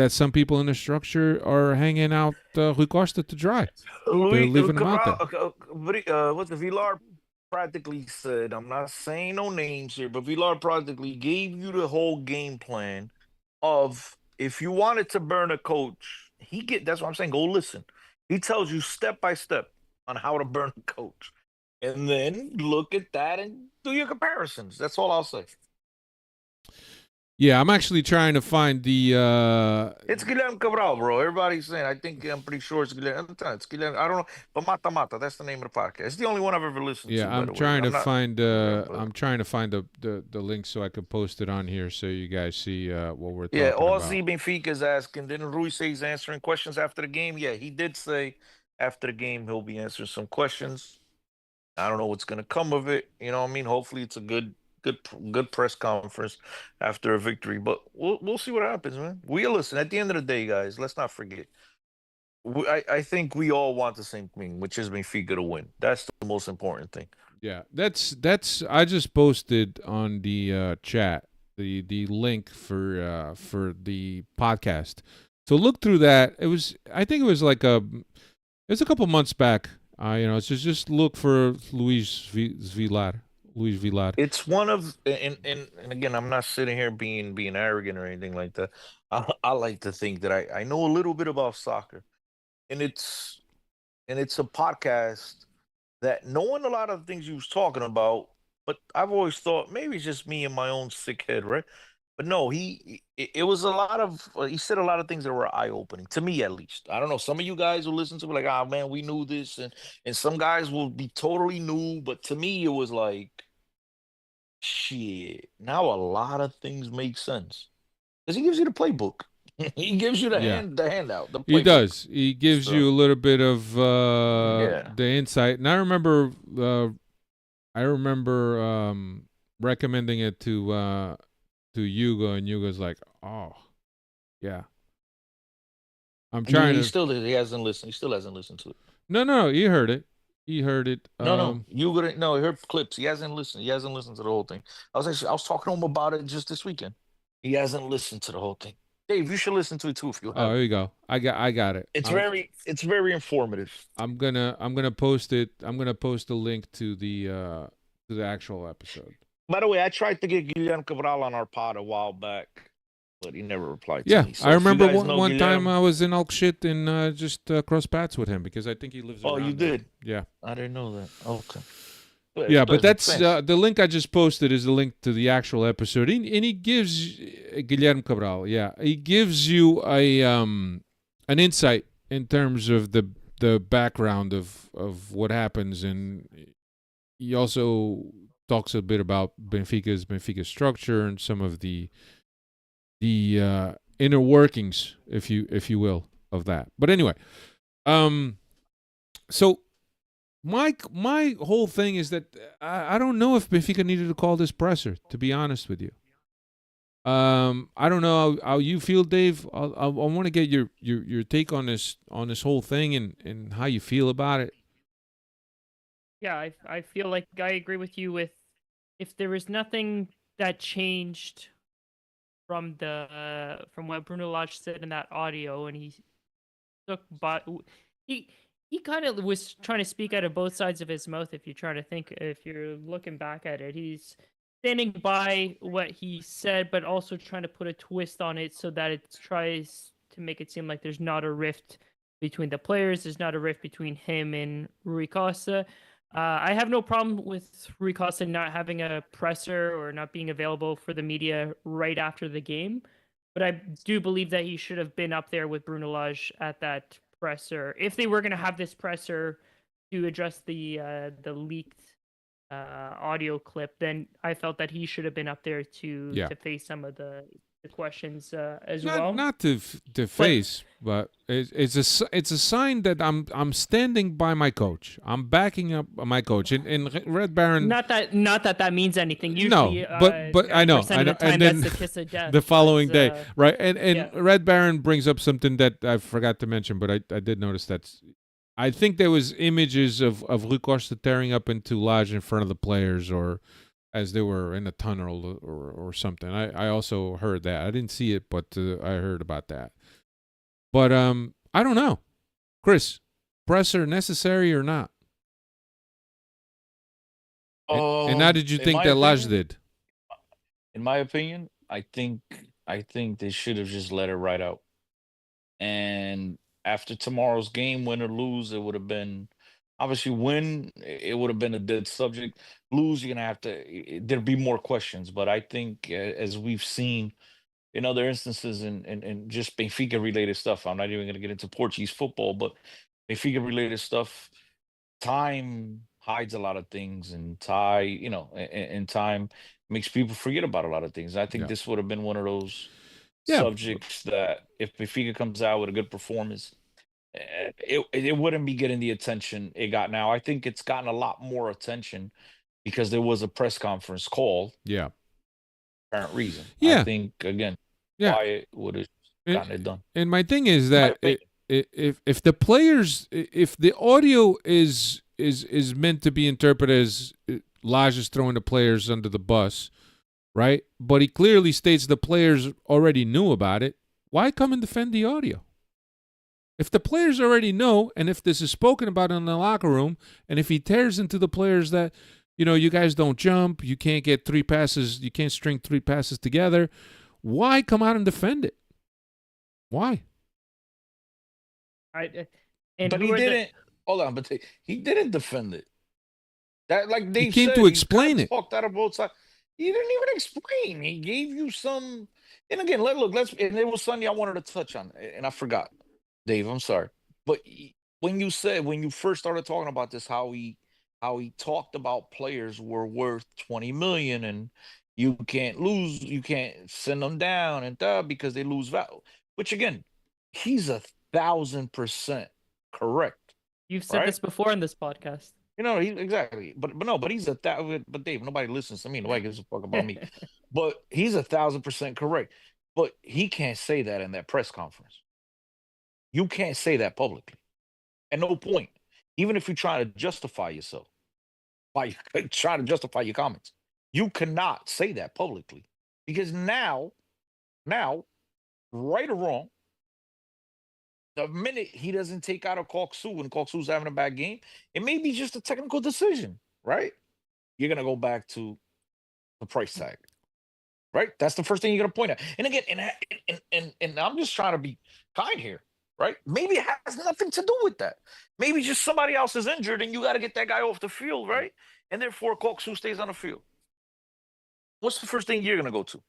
some people in the structure are hanging out Rui Costa to dry. They're leaving him out Cabral, there. what's the Vilar practically said? I'm not saying no names here, but Vilar practically gave you the whole game plan of if you wanted to burn a coach, that's what I'm saying. Go listen. He tells you step by step on how to burn a coach. And then look at that and do your comparisons. That's all I'll say. Yeah, I'm actually trying to find the. It's Guilherme Cabral, bro. Everybody's saying. I'm pretty sure it's Guilherme. It's Guilherme. I don't know, but Mata Mata. That's the name of the podcast. It's the only one I've ever listened to. Yeah, By I'm the way, trying I'm to not. find. Yeah, but I'm trying to find the link so I could post it on here so you guys see what we're yeah, talking about. Aussie Benfica is asking. Didn't Rui say he's answering questions after the game? Yeah, he did say after the game he'll be answering some questions. I don't know what's gonna come of it. You know what I mean? Hopefully, it's a good press conference after a victory. But we'll see what happens, man. We listen. At the end of the day, guys, let's not forget. I think we all want the same thing, which is Benfica to win. That's the most important thing. Yeah, that's. I just posted on the chat the link for the podcast. So look through that. I think it was like it's a couple months back. It's just look for Luis Vilar. Luis Vilar. It's one of and again, I'm not sitting here being arrogant or anything like that. I like to think that I know a little bit about soccer, and it's a podcast that knowing a lot of things you was talking about, but I've always thought maybe it's just me and my own sick head, right? But no, it was a lot of he said a lot of things that were eye opening to me at least. I don't know. Some of you guys will listen to me like, ah man, we knew this, and some guys will be totally new, but to me it was like shit. Now a lot of things make sense because he gives you the playbook. He gives you Yeah. the handout, the He playbook. does. He gives So you a little bit of yeah. the insight. And I remember recommending it to Hugo, and Hugo's like, "Oh, yeah." I'm trying to. He hasn't listened. He still hasn't listened to it. No, he heard it. He heard it. No, you wouldn't. No, he heard clips. He hasn't listened. He hasn't listened to the whole thing. I was talking to him about it just this weekend. He hasn't listened to the whole thing. Dave, you should listen to it too if you Oh, have. here you go. I got it. It's very informative. I'm gonna post it. I'm gonna post a link to the actual episode. By the way, I tried to get Guilherme Cabral on our pod a while back, but he never replied to Yeah, me. So I if you remember guys know one time Guilherme- I was in Alkshit and just cross paths with him because I think he lives. Oh, around you there. did? Yeah. I didn't know that. Okay. Yeah, but that's Thanks. the link I just posted is the link to the actual episode, and he gives Guilherme Cabral. Yeah, he gives you an insight in terms of the background of what happens, and he also talks a bit about Benfica's structure and some of the inner workings, if you will, of that. But anyway, so. My whole thing is that I don't know if Benfica needed to call this presser, to be honest with you. I don't know how you feel, Dave. I want to get your take on this whole thing and how you feel about it. Yeah, I feel like I agree with you with if there was nothing that changed from what Bruno Lage said in that audio, and he took he kind of was trying to speak out of both sides of his mouth. If you're trying to think, if you're looking back at it, standing by what he said, but also trying to put a twist on it so that it tries to make it seem like there's not a rift between the players. There's not a rift between him and Rui Costa. I have no problem with Rui Costa not having a presser or not being available for the media right after the game, but I do believe that he should have been up there with Bruno Lage at that presser if they were going to have this presser to address the leaked audio clip. Then I felt that he should have been up there to face some of the questions as well. Not to face, but it's a sign that I'm standing by my coach. I'm backing up my coach. And Red Baron. Not that means anything. Usually, no, but I know. The and then that's the kiss of death. the following day, right? And Red Baron brings up something that I forgot to mention, but I did notice that. I think there was images of Rui Costa tearing up into Lage in front of the players, or as they were in a tunnel or something. I also heard that. I didn't see it, but I heard about that. But I don't know. Chris, presser necessary or not? And how did you think that Lage did? In my opinion, I think they should have just let it ride out. And after tomorrow's game, win or lose, it would have been obviously win. It would have been a dead subject. Lose, you're gonna have to. There'd be more questions. But I think, as we've seen in other instances, and just Benfica related stuff. I'm not even gonna get into Portuguese football, but Benfica related stuff. Time hides a lot of things, and time makes people forget about a lot of things. I think this would have been one of those subjects that if Benfica comes out with a good performance, it wouldn't be getting the attention it got now. I think it's gotten a lot more attention because there was a press conference called. Yeah. Apparent reason. Yeah. I think again, why it would have gotten it done. And my thing is that if the players, if the audio is meant to be interpreted as Lage is throwing the players under the bus, right? But he clearly states the players already knew about it. Why come and defend the audio? If the players already know, and if this is spoken about in the locker room, and if he tears into the players that, you guys don't jump, you can't get 3 passes, you can't string 3 passes together, why come out and defend it? Why? But he didn't. Hold on, but he didn't defend it. That, like they came to explain it. Talked out of both sides. He didn't even explain. He gave you some. And again, let's. And there was something I wanted to touch on, and I forgot. Dave, I'm sorry, but when you first started talking about this, how he talked about players were worth 20 million, and you can't send them down and because they lose value. Which again, he's 1,000% correct. You've said this before in this podcast. Exactly. But he's but Dave, nobody listens to me. Nobody gives a fuck about me. But he's 1,000% correct. But he can't say that in that press conference. You can't say that publicly. At no point. Even if you try to justify yourself, by trying to justify your comments, you cannot say that publicly. Because now, right or wrong, the minute he doesn't take out a Koksu and Koksu's having a bad game, it may be just a technical decision, right? You're going to go back to the price tag, right? That's the first thing you're going to point at. And again, and I'm just trying to be kind here, right? Maybe it has nothing to do with that. Maybe just somebody else is injured and you got to get that guy off the field, right? And therefore, Koksu stays on the field. What's the first thing you're going to go to?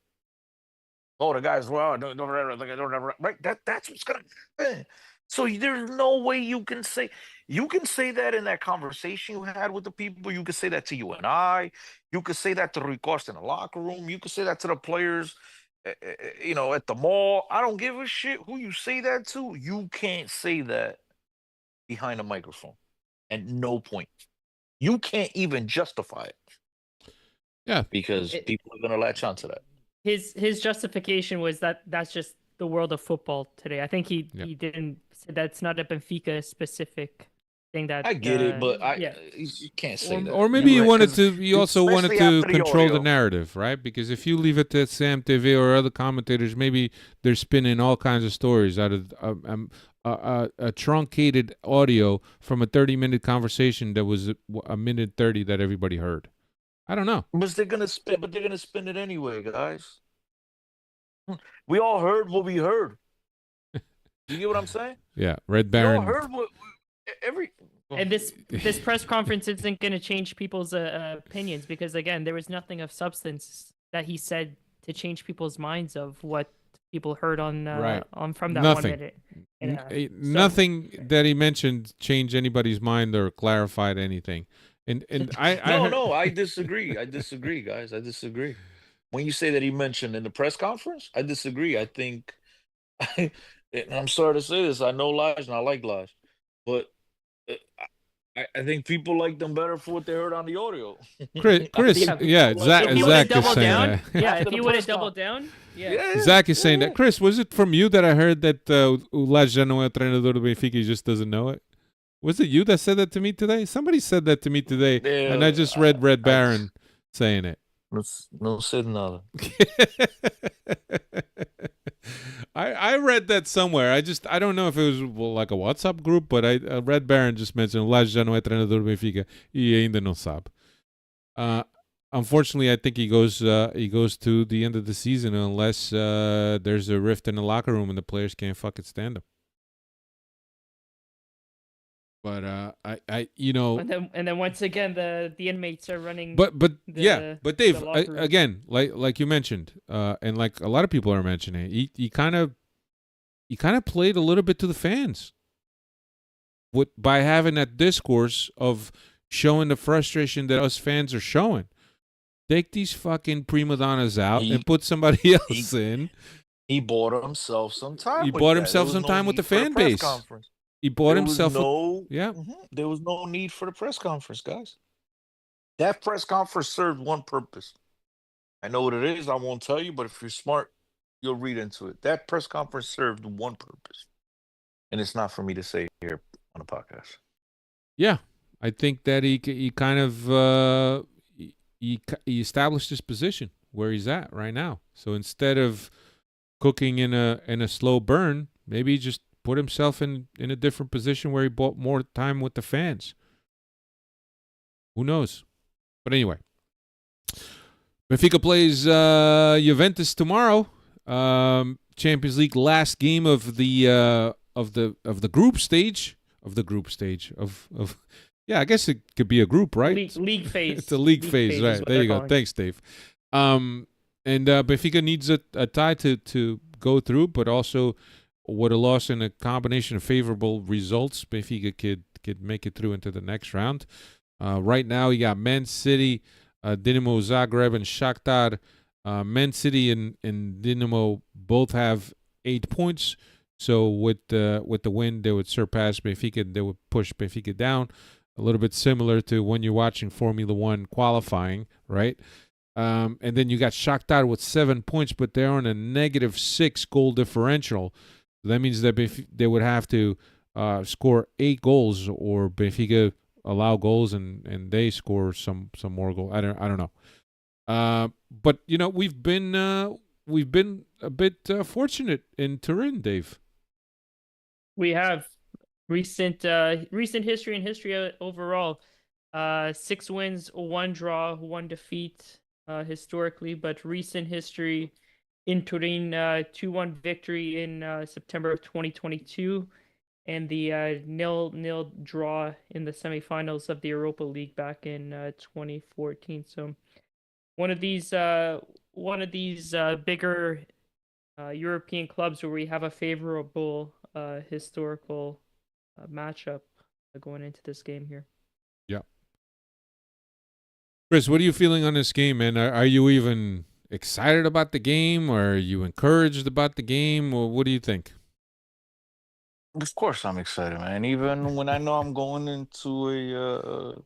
Oh, the guys, well, don't ever, right? That's what's gonna happen. So there's no way you can say that in that conversation you had with the people. You could say that to you and I. You could say that to Rui Costa in the locker room. You could say that to the players, at the mall. I don't give a shit who you say that to. You can't say that behind a microphone at no point. You can't even justify it. Yeah, because people are gonna latch onto that. His justification was that that's just the world of football today. I think he didn't say that's not a Benfica specific thing. That I get it, but you can't say that. Or maybe he also wanted to control the narrative, right? Because if you leave it to Sam TV or other commentators, maybe they're spinning all kinds of stories out of a truncated audio from a 30-minute conversation that was a minute 30 that everybody heard. I don't know. But they're gonna spin it anyway, guys. We all heard what we heard. You get what I'm saying? Yeah, Red We all Baron. heard what every. And this press conference isn't going to change people's opinions because again, there was nothing of substance that he said to change people's minds of what people heard on Right. from that Nothing. 1 minute. And, Nothing that he mentioned changed anybody's mind or clarified anything. And No, I disagree. I disagree, guys. I disagree. When you say that he mentioned in the press conference, I disagree. I think, and I'm sorry to say this, I know Lage and I like Lage, but uh, I think people like them better for what they heard on the audio. Chris, Yeah, Zach if he would is have doubled saying down, that. yeah, After if the he would have press doubled conference. down, yeah. Zach is saying that. Chris, was it from you that I heard that o Lage já não é treinador do Benfica, he just doesn't know it? Was it you that said that to me today? Somebody said that to me today, and I just read Red Baron saying it. No said nada. I read that somewhere. I don't know if it was like a WhatsApp group, but Red Baron just mentioned Lage já não é treinador do Benfica e ainda não sabe. Unfortunately, I think he goes to the end of the season unless there's a rift in the locker room and the players can't fucking stand him. But I And then once again the inmates are running. But Dave, locker room. again, like you mentioned, and like a lot of people are mentioning, he kind of played a little bit to the fans by having that discourse of showing the frustration that us fans are showing. Take these fucking prima donnas out and put somebody else in. He bought himself some time. He bought himself some time with the fan base. He bought himself. There was no need for the press conference, guys. That press conference served one purpose. I know what it is. I won't tell you, but if you're smart, you'll read into it. That press conference served one purpose, and it's not for me to say here on the podcast. Yeah, I think that he kind of he established his position where he's at right now. So instead of cooking in a slow burn, maybe he just put himself in a different position where he bought more time with the fans. Who knows? But anyway, Benfica plays Juventus tomorrow. Champions League last game of the group stage of yeah, I guess it could be a group, right? League phase. It's a league phase, right? There you go. Thanks, Dave. And Benfica needs a tie to go through, but also with a loss and a combination of favorable results, Benfica could make it through into the next round. Right now, you got Man City, Dinamo Zagreb, and Shakhtar. Man City and Dinamo both have 8 points. So with the win, they would surpass Benfica. They would push Benfica down. A little bit similar to when you're watching Formula One qualifying, right? And then you got Shakhtar with 7 points, but they're on a -6 goal differential. That means that they would have to score 8 goals, or Benfica allow goals and they score some more goals. I don't know. But you know, we've been a bit fortunate in Turin, Dave. We have recent history and history overall. 6 wins, 1 draw, 1 defeat historically, but recent history in Turin, 2-1 victory in September of 2022, and the 0-0 draw in the semifinals of the Europa League back in 2014. So one of these bigger European clubs where we have a favorable historical matchup going into this game here. Yeah. Chris, what are you feeling on this game, man? Are you even excited about the game, or are you encouraged about the game, or what do you think? Of course, I'm excited, man. Even when I know I'm going into a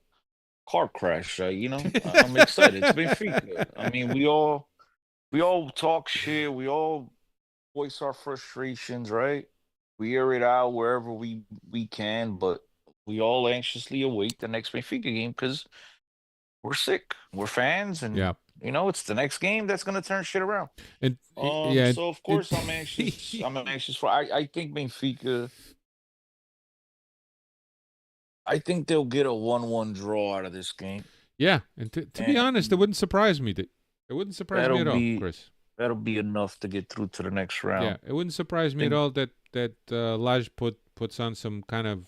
car crash, I'm excited. It's Benfica. I mean, we all talk shit. We all voice our frustrations, right? We air it out wherever we can, but we all anxiously await the next Benfica game because we're sick. We're fans, and it's the next game that's gonna turn shit around. And so of course I'm anxious. I'm anxious for. I think Benfica. I think they'll get a 1-1 draw out of this game. Yeah, and to be honest, it And wouldn't surprise me. It wouldn't surprise me that'll at all, be Chris. that'll be enough to get through to the next Yeah, round. it wouldn't surprise me at Think all that Lage puts on some kind of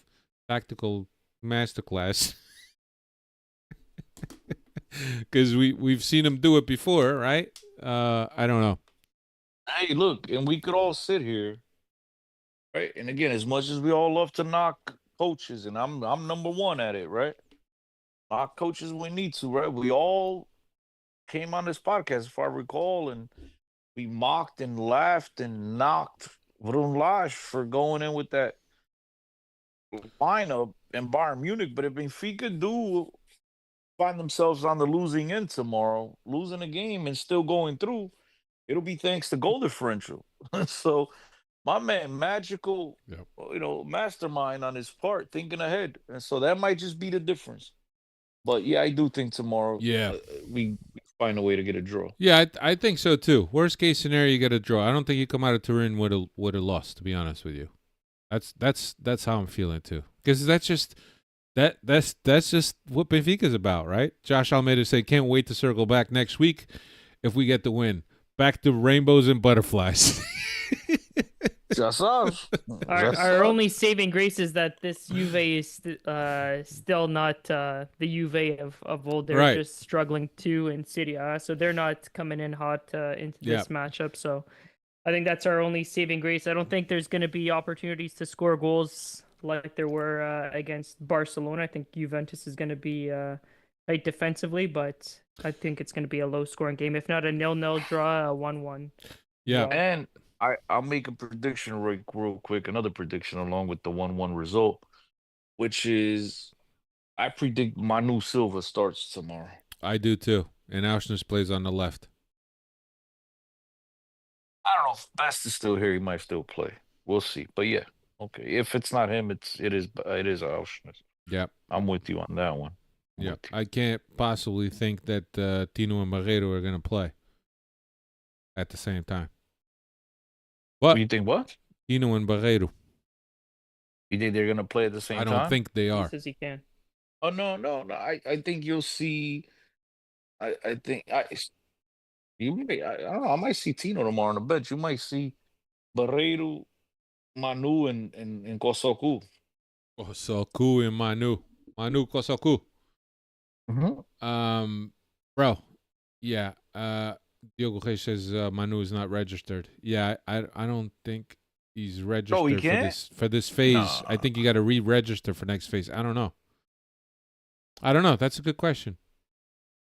tactical masterclass. Because we've seen him do it before, right? I don't know. hey, look, and we could all sit here, right? And again, as much as we all love to knock coaches, and I'm number one at it, right? Knock coaches when we need to, right? We all came on this podcast, if I recall, and we mocked and laughed and knocked Lage for going in with that lineup in Bayern Munich. But if Benfica do find themselves on the losing end tomorrow, losing a game and still going through, it'll be thanks to goal differential. So my man, magical, Yep. mastermind on his part, thinking ahead, and so that might just be the difference. But yeah, I do think tomorrow, Yeah. we find a way to get a draw. Yeah, I think so too. Worst case scenario, you get a draw. I don't think you come out of Turin with a loss. To be honest with you, that's how I'm feeling too. Because that's just what Benfica's about, right? Josh Almeida said, "Can't wait to circle back next week if we get the win. Back to rainbows and butterflies." Just us. Our only saving grace is that this Juve is still not the Juve of old. They're Right. just struggling too in Serie A, so they're not coming in hot into this matchup. So I think that's our only saving grace. I don't think there's going to be opportunities to score goals like there were against Barcelona. I think Juventus is going to be tight defensively, but I think it's going to be a low-scoring game. If not a 0-0 draw, a 1-1. Yeah. draw. And I'll make a prediction real quick, another prediction along with the 1-1 result, which is I predict Manu Silva starts tomorrow. I do too. And Auschwitz plays on the left. I don't know if Best is still here. He might still play. We'll see. But yeah, okay. If it's not him, it is Auschwitz. Yep. I'm with you on that one. Yeah. I can't possibly think that Tino and Barreiro are going to play at the same time. What? You think what? Tino and Barreiro. You think they're gonna play at the same time? I don't think they He are. says he can. Oh no. I think you'll see. I think you may. I don't know. I might see Tino tomorrow on the bench. You might see Barreiro, Manu, and Kosoku. Kosoku and Manu Kosoku. Bro, yeah. Diogo Reis says Manu is not registered. Yeah, I don't think he's registered for this phase. No. I think you got to re-register for next phase. I don't know. That's a good question.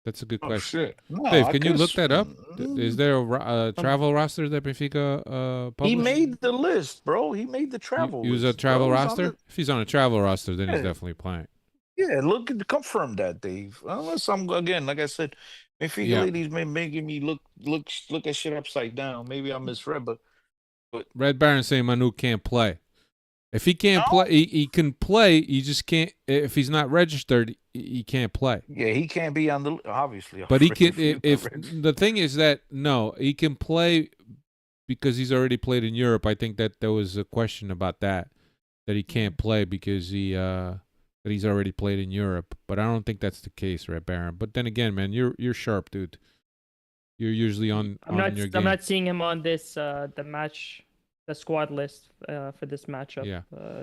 That's a good question. Shit. No, Dave, can you look that up? Is there a travel roster that Benfica published? He made the list, bro. He made the travel. He was a list, travel bro. roster. If he's on a travel roster, then he's Yeah. definitely playing. Yeah, confirm that, Dave. Unless I'm again, like I said, Benfica ladies may making me look at shit upside down. Maybe I misread, but Red Baron saying Manu can't play. If he can't play, he can play. He just can't. If he's not registered, he can't play. yeah, he can't be on the obviously. But he can. If the thing is that no, he can play because he's already played in Europe. I think that there was a question about that he can't play because that he's already played in Europe. But I don't think that's the case, Red Baron. But then again, man, you're sharp, dude. You're usually on your game. I'm not seeing him on this the squad list for this matchup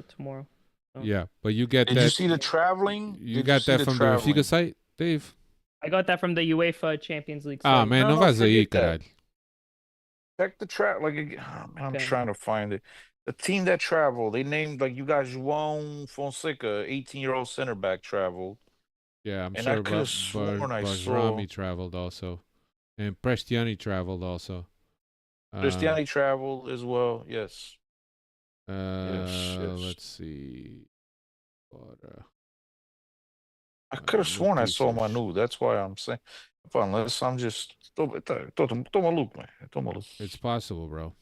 tomorrow. So. Yeah, but you get Did that. you see the traveling? You got that from the Benfica site, Dave? I got that from the UEFA Champions League. Ah, site. man, não vais aí, caralho. Check the I'm trying to find it. The team that traveled, they named like you got João Fonseca, 18-year-old center back traveled. Yeah, I'm And sure I could've sworn I saw- Bajrami traveled also. And Prestiani traveled also. Cristiani traveled as well. Yes. Yes. Yes. Let's see. I could have sworn I saw Noticias. Manu. That's why I'm saying. Unless I'm just. Tô maluco, man. Tô maluco. It's possible, bro.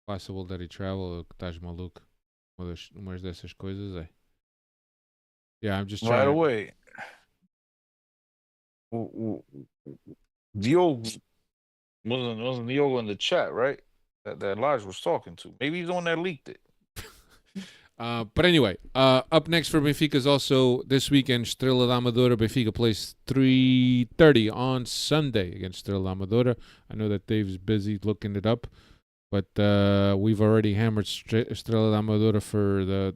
Possible that he traveled. Estás maluco. Umas dessas coisas aí. Yeah, I'm just trying. Right away. Diogo wasn't Diogo in the chat, right? That Lage was talking to. Maybe he's the one that leaked it. But anyway, up next for Benfica is also this weekend, Estrela da Amadora. Benfica plays 3:30 on Sunday against Estrela da Amadora. I know that Dave's busy looking it up, but we've already hammered Estrela da Amadora for the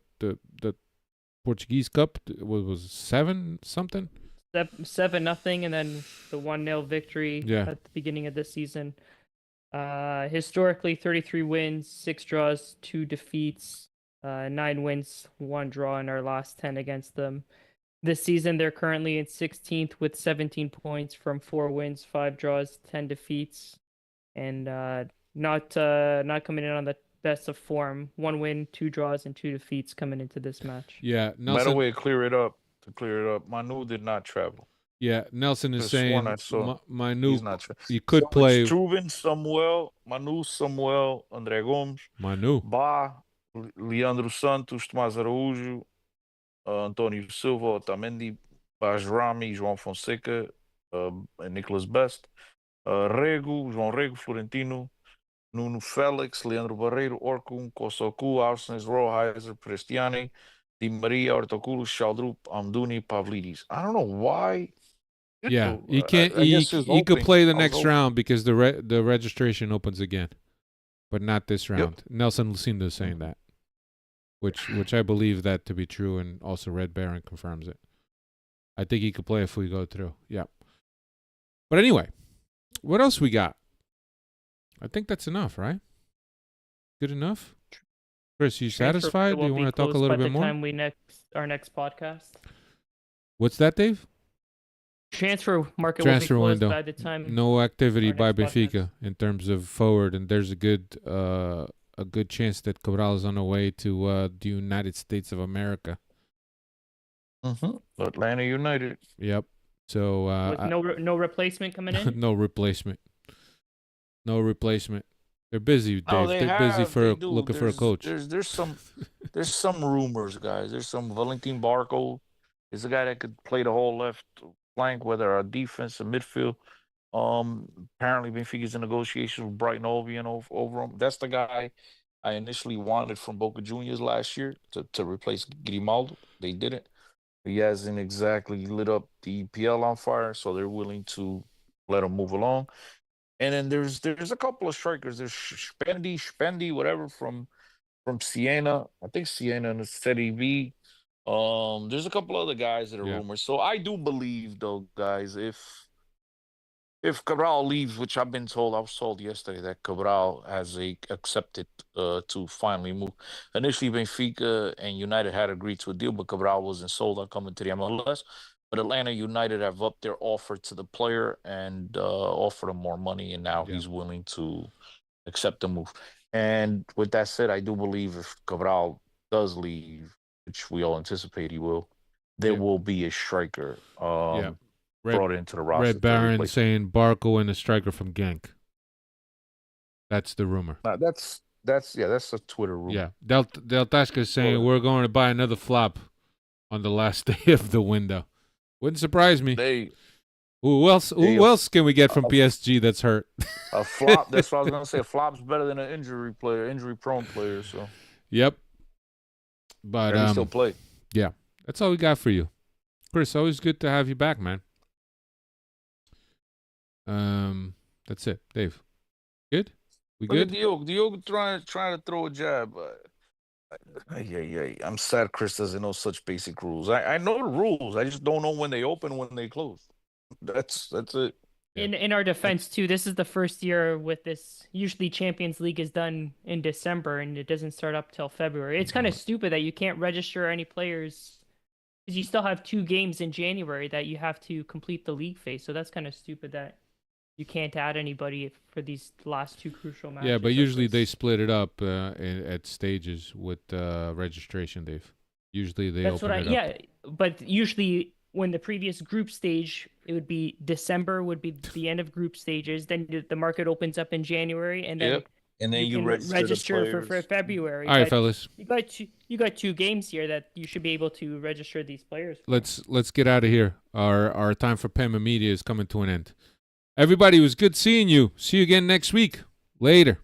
Portuguese Cup. What was it, 7-something? 7-0, and then the 1-0 victory at the beginning of the season. Historically, 33 wins, 6 draws, 2 defeats. 9 wins, 1 draw in our last 10 against them. This season, they're currently in 16th with 17 points from 4 wins, 5 draws, 10 defeats, and not coming in on the best of form. 1 win, 2 draws, and 2 defeats coming into this match. Yeah, By Nelson. the way, to clear it up, Manu did not travel. Yeah, Nelson is saying Manu, he's not you could play Struven, Samuel, Manu, Samuel, André Gomes, Manu, Ba, Leandro Santos, Tomás Araújo, António Silva, Otamendi, Bajrami, João Fonseca, and Nicholas Best, Rego, João Rego, Florentino, Nuno Félix, Leandro Barreiro, Orkun, Kosoku, Arsens, Roheiser, Prestiani, Di Maria, Ortogoulos, Shaldrup, Amdouni, Pavlidis. I don't know why. Yeah, he can't. He could play the next round because the registration opens again, but not this round. Yep. Nelson Lucinda is saying that, which I believe that to be true, and also Red Baron confirms it. I think he could play if we go through. Yeah. But anyway, what else we got? I think that's enough, right? Good enough? Chris, you satisfied? Do you want to talk a little bit more? By the time our next podcast. What's that, Dave? Transfer market will be closed window. By the time. No activity by Benfica in terms of forward, and there's a good chance that Cabral is on the way to the United States of America. Mm-hmm. Atlanta United. Yep. So with no replacement coming in. No replacement. No replacement. They're busy, Dave. They're busy looking for a coach. There's some rumors, guys. There's some Valentin Barco is a guy that could play the whole left flank, whether our defense or midfield. Apparently Benfica's in negotiations with Brighton Albion over him. That's the guy I initially wanted from Boca Juniors last year to replace Grimaldo. They didn't. He hasn't exactly lit up the EPL on fire, so they're willing to let him move along. And then there's a couple of strikers. There's Spendi, whatever, from Siena. I think Siena and Serie B. There's a couple other guys that are rumors. So I do believe, though, guys, if Cabral leaves, which I was told yesterday that Cabral has accepted to finally move. Initially, Benfica and United had agreed to a deal, but Cabral wasn't sold on coming to the MLS. But Atlanta United have upped their offer to the player and offered him more money, and now he's willing to accept the move. And with that said, I do believe if Cabral does leave, which we all anticipate he will, there will be a striker brought into the roster. Red Baron saying Barco and a striker from Genk. That's the rumor. That's a Twitter rumor. Yeah, Del Tasca is saying we're going to buy another flop on the last day of the window. Wouldn't surprise me. Who else can we get from PSG that's hurt? A flop. That's what I was going to say. A flop's better than an injury-prone player. So. Yep. But he still play. Yeah, that's all we got for you, Chris. Always good to have you back, man. That's it, Dave. Good. We good? Diogo trying to throw a jab. I'm sad Chris doesn't know such basic rules. I know the rules. I just don't know when they open, when they close. That's it. In our defense too, this is the first year with this. Usually Champions League is done in December and it doesn't start up till February. It's kind of stupid that you can't register any players because you still have 2 games in January that you have to complete the league phase. So that's kind of stupid that you can't add anybody for these last 2 crucial matches. Yeah, but usually they split it up at stages with registration, Dave. Usually they open it up. Yeah, but usually when the previous group stage, it would be December would be the end of group stages. Then the market opens up in January, and then you can register for February. All right, fellas. You got 2 games here that you should be able to register these players for. Let's get out of here. Our time for Pema Media is coming to an end. Everybody, it was good seeing you. See you again next week. Later.